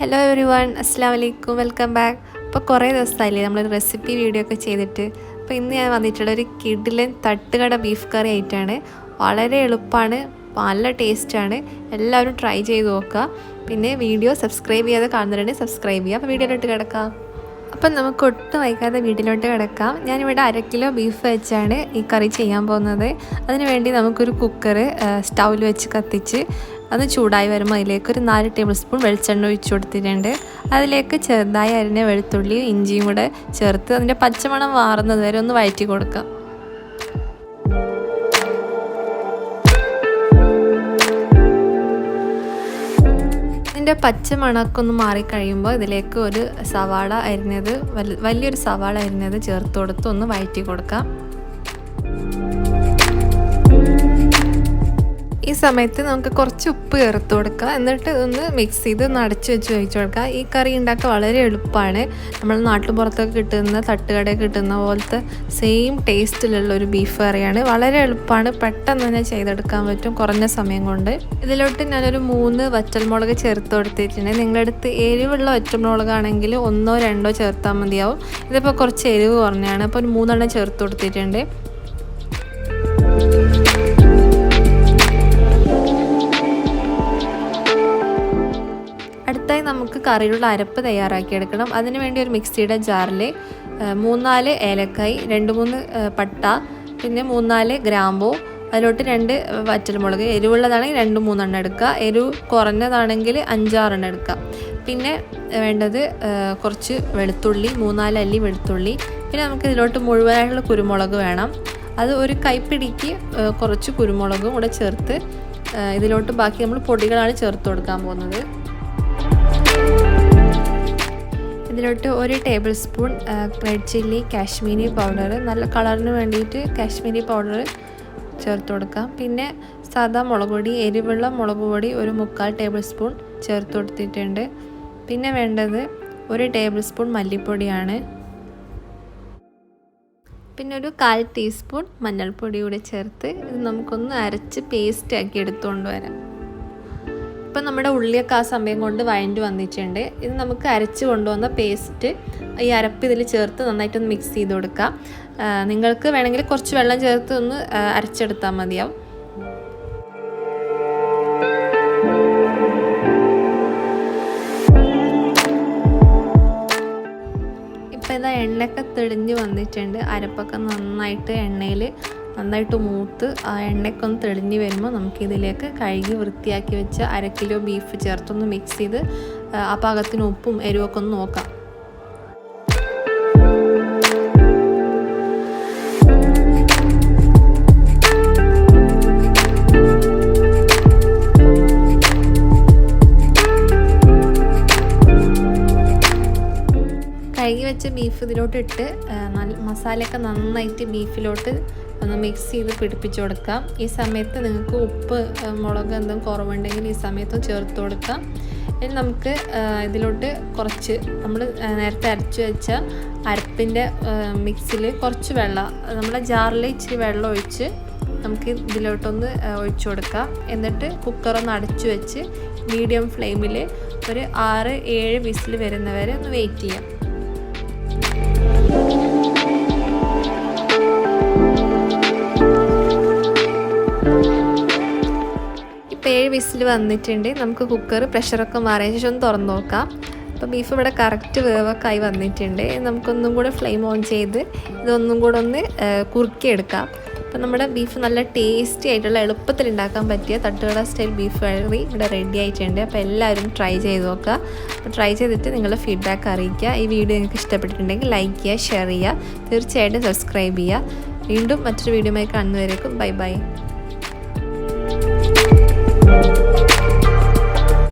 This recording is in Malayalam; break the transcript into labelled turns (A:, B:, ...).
A: Hello everyone, Assalamualaikum, welcome back. ഇപ്പോൾ കുറേ ദിവസമായില്ലേ നമ്മൾ റെസിപ്പി വീഡിയോ ഒക്കെ ചെയ്തിട്ട്. അപ്പോൾ ഇന്ന് ഞാൻ വന്നിട്ടുള്ള ഒരു കിഡിലൻ തട്ടുകട ബീഫ് കറി ആയിട്ടാണ്. വളരെ എളുപ്പമാണ്, നല്ല ടേസ്റ്റാണ്. എല്ലാവരും ട്രൈ ചെയ്ത് നോക്കുക. പിന്നെ വീഡിയോ സബ്സ്ക്രൈബ് ചെയ്യാതെ കാണുന്നവരുണ്ടെങ്കിൽ സബ്സ്ക്രൈബ് ചെയ്യുക. അപ്പോൾ വീഡിയോയിലോട്ട് കിടക്കാം. അപ്പം നമുക്ക് ഒട്ടും വൈകാതെ വീട്ടിലോട്ട് കിടക്കാം. ഞാനിവിടെ 1/2 കിലോ ബീഫ് വെച്ചാണ് ഈ കറി ചെയ്യാൻ പോകുന്നത്. അതിനുവേണ്ടി നമുക്കൊരു കുക്കർ സ്റ്റൗവിൽ വെച്ച് കത്തിച്ച് അത് ചൂടായി വരുമ്പോൾ അതിലേക്ക് ഒരു 4 ടേബിൾ സ്പൂൺ വെളിച്ചെണ്ണ ഒഴിച്ചു കൊടുത്തിട്ടുണ്ട്. അതിലേക്ക് ചെറുതായി അരിഞ്ഞ വെളുത്തുള്ളിയും ഇഞ്ചിയും കൂടെ ചേർത്ത് അതിൻ്റെ പച്ചമണം മാറുന്നത് വരെ ഒന്ന് വഴറ്റി കൊടുക്കാം. ഇതിൻ്റെ പച്ചമണമൊക്കെ ഒന്ന് മാറിക്കഴിയുമ്പോൾ ഇതിലേക്ക് ഒരു സവാള അരിഞ്ഞത് വലിയൊരു സവാള അരിഞ്ഞത് ചേർത്ത് കൊടുത്ത് ഒന്ന് വഴറ്റി കൊടുക്കാം. ഈ സമയത്ത് നമുക്ക് കുറച്ച് ഉപ്പ് ചേർത്ത് കൊടുക്കുക. എന്നിട്ട് ഒന്ന് മിക്സ് ചെയ്ത് അടച്ച് വെച്ച് കഴിച്ചു കൊടുക്കുക. ഈ കറി ഉണ്ടാക്കാൻ വളരെ എളുപ്പമാണ്. നമ്മൾ നാട്ടുപുറത്തൊക്കെ കിട്ടുന്ന തട്ടുകടയിൽ കിട്ടുന്ന പോലത്തെ സെയിം ടേസ്റ്റിലുള്ള ഒരു ബീഫ് കറിയാണ്. വളരെ എളുപ്പമാണ്, പെട്ടെന്ന് തന്നെ ചെയ്തെടുക്കാൻ പറ്റും കുറഞ്ഞ സമയം കൊണ്ട്. ഇതിലോട്ട് ഞാനൊരു 3 വറ്റൽമുളക് ചേർത്ത് കൊടുത്തിട്ടുണ്ട്. നിങ്ങളുടെ അടുത്ത് എരിവുള്ള വറ്റൽമുളകാണെങ്കിൽ 1 or 2 ചേർത്താൽ മതിയാവും. ഇതിപ്പോൾ കുറച്ച് എരിവ് കുറഞ്ഞാണ്, അപ്പോൾ ഒരു 3 എണ്ണം ചേർത്ത് കൊടുത്തിട്ടുണ്ട്. അടുത്തായി നമുക്ക് കറിയുള്ള അരപ്പ് തയ്യാറാക്കിയെടുക്കണം. അതിനുവേണ്ടി ഒരു മിക്സിയുടെ ജാറിൽ 3-4 ഏലക്കായ്, 2-3 പട്ട, പിന്നെ 3-4 ഗ്രാമ്പൂ, അതിലോട്ട് 2 വറ്റൽമുളക്, എരിവുള്ളതാണെങ്കിൽ 2-3 എണ്ണം എടുക്കുക, എരിവ് കുറഞ്ഞതാണെങ്കിൽ 5-6 എണ്ണം എടുക്കുക. പിന്നെ വേണ്ടത് കുറച്ച് വെളുത്തുള്ളി, 3-4 അല്ലി വെളുത്തുള്ളി. പിന്നെ നമുക്ക് ഇതിലോട്ട് മുഴുവനായിട്ടുള്ള കുരുമുളക് വേണം. അത് ഒരു കൈപ്പിടിക്ക് കുറച്ച് കുരുമുളകും കൂടെ ചേർത്ത് ഇതിലോട്ട് ബാക്കി നമ്മൾ പൊടികളാണ് ചേർത്ത് കൊടുക്കാൻ പോകുന്നത്. ഇതിലോട്ട് 1 table spoon red chilli Kashmiri powder, നല്ല കളറിന് വേണ്ടിയിട്ട് കാശ്മീരി പൗഡർ ചേർത്ത് കൊടുക്കാം. പിന്നെ സാദാ മുളക് പൊടി, എരിവുള്ള മുളക് പൊടി 1/4 ടേബിൾ സ്പൂൺ ചേർത്ത് കൊടുത്തിട്ടുണ്ട്. പിന്നെ വേണ്ടത് 1 ടേബിൾ സ്പൂൺ മല്ലിപ്പൊടിയാണ്. പിന്നെ ഒരു 1/4 ടീസ്പൂൺ മഞ്ഞൾപ്പൊടി കൂടി ചേർത്ത് ഇത് നമുക്കൊന്ന് അരച്ച് പേസ്റ്റാക്കി എടുത്തുകൊണ്ട് വരാം. ഇപ്പം നമ്മുടെ ഉള്ളിയൊക്കെ ആ സമയം കൊണ്ട് വഴണ്ട് വന്നിട്ടുണ്ട്. ഇത് നമുക്ക് അരച്ച് കൊണ്ടുവന്ന പേസ്റ്റ് ഈ അരപ്പ് ഇതിൽ ചേർത്ത് നന്നായിട്ടൊന്ന് മിക്സ് ചെയ്ത് കൊടുക്കാം. നിങ്ങൾക്ക് വേണമെങ്കിൽ കുറച്ച് വെള്ളം ചേർത്ത് ഒന്ന് അരച്ചെടുത്താൽ മതിയാവും. ഇപ്പം ഇതാ എണ്ണയൊക്കെ തെളിഞ്ഞ് വന്നിട്ടുണ്ട്. അരപ്പൊക്കെ നന്നായിട്ട് എണ്ണയിൽ നന്നായിട്ട് മൂത്ത് ആ എണ്ണയൊക്കെ ഒന്ന് തെളിഞ്ഞ് വരുമ്പോൾ നമുക്കിതിലേക്ക് കഴുകി വൃത്തിയാക്കി വെച്ച 1/2 കിലോ ബീഫ് ചേർത്തൊന്ന് മിക്സ് ചെയ്ത് ആ പാകത്തിന് ഉപ്പും എരിവൊക്കെ ഒന്ന് നോക്കാം. കഴുകി വെച്ച ബീഫ് ഇതിലോട്ട് ഇട്ട് മസാലയൊക്കെ നന്നായിട്ട് ബീഫിലോട്ട് ഒന്ന് മിക്സ് ചെയ്ത് പിടിപ്പിച്ച് കൊടുക്കാം. ഈ സമയത്ത് നിങ്ങൾക്ക് ഉപ്പ് മുളക് എന്തെങ്കിലും കുറവുണ്ടെങ്കിൽ ഈ സമയത്ത് ചേർത്ത് കൊടുക്കാം. ഇനി നമുക്ക് ഇതിലോട്ട് കുറച്ച് നമ്മൾ നേരത്തെ അരച്ച് വെച്ച അരപ്പിൻ്റെ മിക്സിൽ കുറച്ച് വെള്ളം, നമ്മുടെ ജാറിൽ ഇച്ചിരി വെള്ളം ഒഴിച്ച് നമുക്ക് ഇതിലോട്ടൊന്ന് ഒഴിച്ചു കൊടുക്കാം. എന്നിട്ട് കുക്കറൊന്ന് അടച്ചു വെച്ച് മീഡിയം ഫ്ലെയിമിൽ ഒരു 6-7 വിസിൽ വരുന്നവരെ ഒന്ന് വെയിറ്റ് ചെയ്യാം. ഇപ്പോൾ 7 വിസിൽ വന്നിട്ടുണ്ട്. നമുക്ക് കുക്കർ പ്രഷറൊക്കെ മാറിയ ശേഷം ഒന്ന് തുറന്ന് നോക്കാം. അപ്പോൾ ബീഫ് ഇവിടെ കറക്റ്റ് വേവൊക്കെ ആയി വന്നിട്ടുണ്ട്. നമുക്കൊന്നും കൂടെ ഫ്ലെയിം ഓൺ ചെയ്ത് ഇതൊന്നും കൂടെ ഒന്ന് കുറുക്കിയെടുക്കാം. അപ്പോൾ നമ്മുടെ ബീഫ് നല്ല ടേസ്റ്റി ആയിട്ടുള്ള എളുപ്പത്തിൽ ഉണ്ടാക്കാൻ പറ്റിയ തട്ടുകട സ്റ്റൈൽ ബീഫ് കറി ഇവിടെ റെഡി ആയിട്ടുണ്ട്. അപ്പോൾ എല്ലാവരും ട്രൈ ചെയ്ത് നോക്കുക. അപ്പോൾ ട്രൈ ചെയ്തിട്ട് നിങ്ങളുടെ ഫീഡ്ബാക്ക് അറിയിക്കുക. ഈ വീഡിയോ നിങ്ങൾക്ക് ഇഷ്ടപ്പെട്ടിട്ടുണ്ടെങ്കിൽ ലൈക്ക് ചെയ്യുക, ഷെയർ ചെയ്യുക, തീർച്ചയായിട്ടും സബ്സ്ക്രൈബ് ചെയ്യുക. വീണ്ടും മറ്റൊരു വീഡിയോയുമായി കാണുന്നവരേക്കും ബൈ ബൈ.